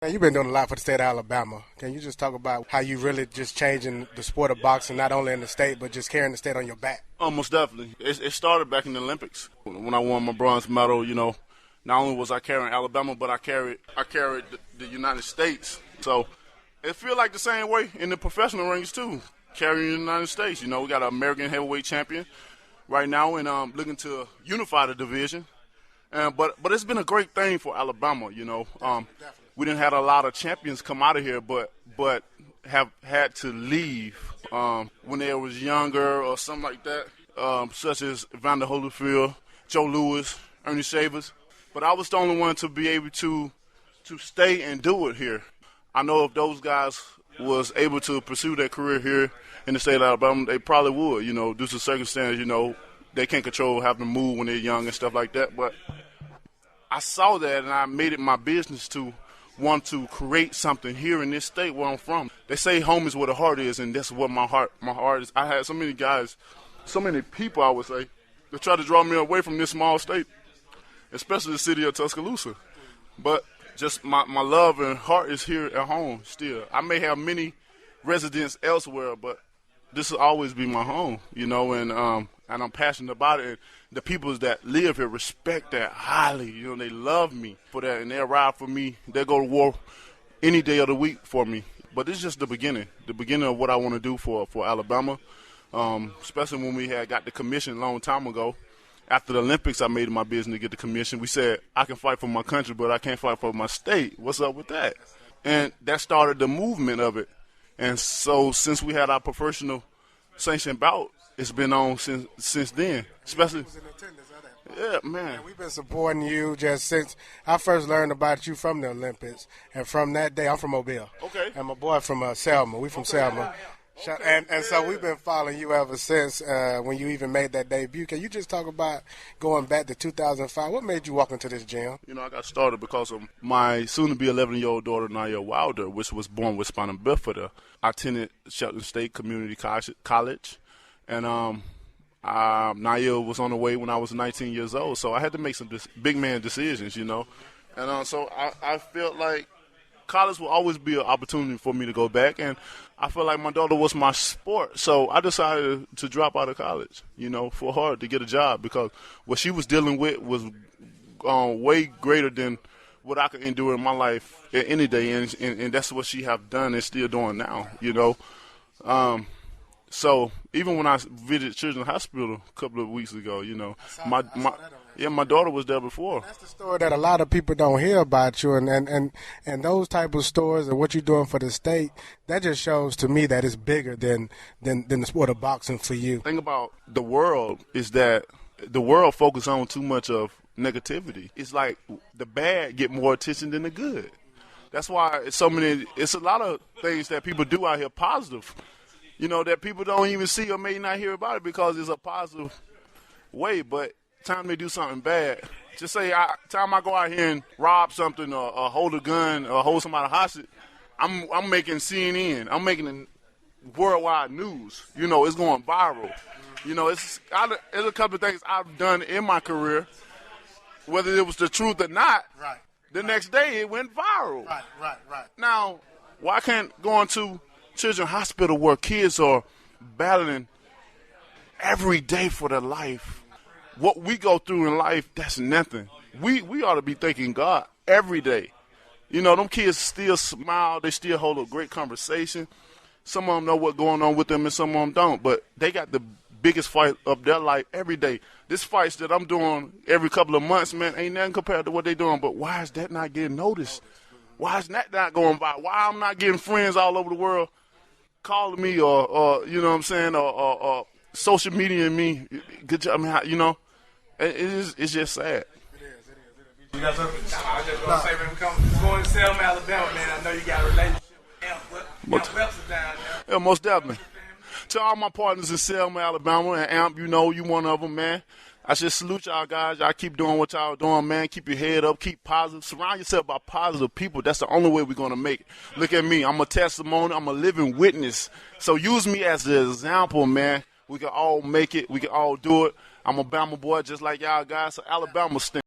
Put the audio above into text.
Man, you've been doing a lot for the state of Alabama. Can you just talk about how you really just changing the sport of boxing, not only in the state, but just carrying the state on your back? Oh, most definitely. It started back in the Olympics when I won my bronze medal. Not only was I carrying Alabama, but I carried the United States. So it feels like the same way in the professional rings too, carrying the United States. We got an American heavyweight champion right now, and looking to unify the division. But it's been a great thing for Alabama. We didn't have a lot of champions come out of here, but have had to leave when they was younger or something like that, such as Evander Holyfield, Joe Louis, Ernie Shavers. But I was the only one to be able to stay and do it here. I know if those guys was able to pursue their career here in the state of Alabama, they probably would, due to circumstances, they can't control having to move when they're young and stuff like that. But I saw that, and I made it my business to want to create something here in this state where I'm from. They say home is where the heart is, and that's what my heart is. I had so many guys, so many people, I would say, that try to draw me away from this small state, especially the city of Tuscaloosa. But just my love and heart is here at home still. I may have many residents elsewhere, but this will always be my home, and I'm passionate about it. And the people that live here respect that highly. They love me for that, and they'll ride for me. They'll go to war any day of the week for me. But it's just the beginning of what I want to do for Alabama, especially when we had got the commission a long time ago. After the Olympics, I made it my business to get the commission. We said, I can fight for my country, but I can't fight for my state. What's up with that? And that started the movement of it. And so since we had our professional sanctioned bout, it's been on since then, especially. Yeah, man. We've been supporting you just since I first learned about you from the Olympics. And from that day, I'm from Mobile. Okay. And my boy from Selma. We from Selma. Okay. And so we've been following you ever since when you even made that debut. Can you just talk about going back to 2005? What made you walk into this gym? I got started because of my soon-to-be 11-year-old daughter, Naya Wilder, which was born with spinal bifida. I attended Shelton State Community College. And Naya was on the way when I was 19 years old, so I had to make some big man decisions, And so I felt like college will always be an opportunity for me to go back, and I felt like my daughter was my sport, so I decided to drop out of college, for her to get a job, because what she was dealing with was way greater than what I could endure in my life any day, and that's what she have done and still doing now, So even when I visited Children's Hospital a couple of weeks ago, my daughter was there before. That's the story that a lot of people don't hear about you, and those type of stories and what you're doing for the state. That just shows to me that it's bigger than the sport of boxing for you. The thing about the world is that the world focuses on too much of negativity. It's like the bad get more attention than the good. That's why it's a lot of things that people do out here positive. That people don't even see or may not hear about it because it's a positive way. But time they do something bad, just say, time I go out here and rob something or hold a gun or hold somebody hostage, I'm making CNN. I'm making worldwide news. It's going viral. It's a couple of things I've done in my career, whether it was the truth or not. Right. The next day it went viral. Right. Now, why can't going to Children's Hospital where kids are battling every day for their life? What we go through in life, that's nothing. We ought to be thanking God every day. Them kids still smile. They still hold a great conversation. Some of them know what's going on with them and some of them don't. But they got the biggest fight of their life every day. This fights that I'm doing every couple of months, man, ain't nothing compared to what they're doing. But why is that not getting noticed? Why is that not going by? Why I'm not getting friends all over the world calling me or you know what I'm saying, or social media and me? Good job. I mean, it's just sad. It is. You got something? I was just going to say, when we come going to Selma, Alabama, man, I know you got a relationship with Amp Webster down there. Yeah, most definitely. To all my partners in Selma, Alabama, and Amp, you one of them, man. I just salute y'all guys. Y'all keep doing what y'all doing, man. Keep your head up. Keep positive. Surround yourself by positive people. That's the only way we're going to make it. Look at me. I'm a testimony. I'm a living witness. So use me as an example, man. We can all make it. We can all do it. I'm a Bama boy just like y'all guys. So Alabama stand.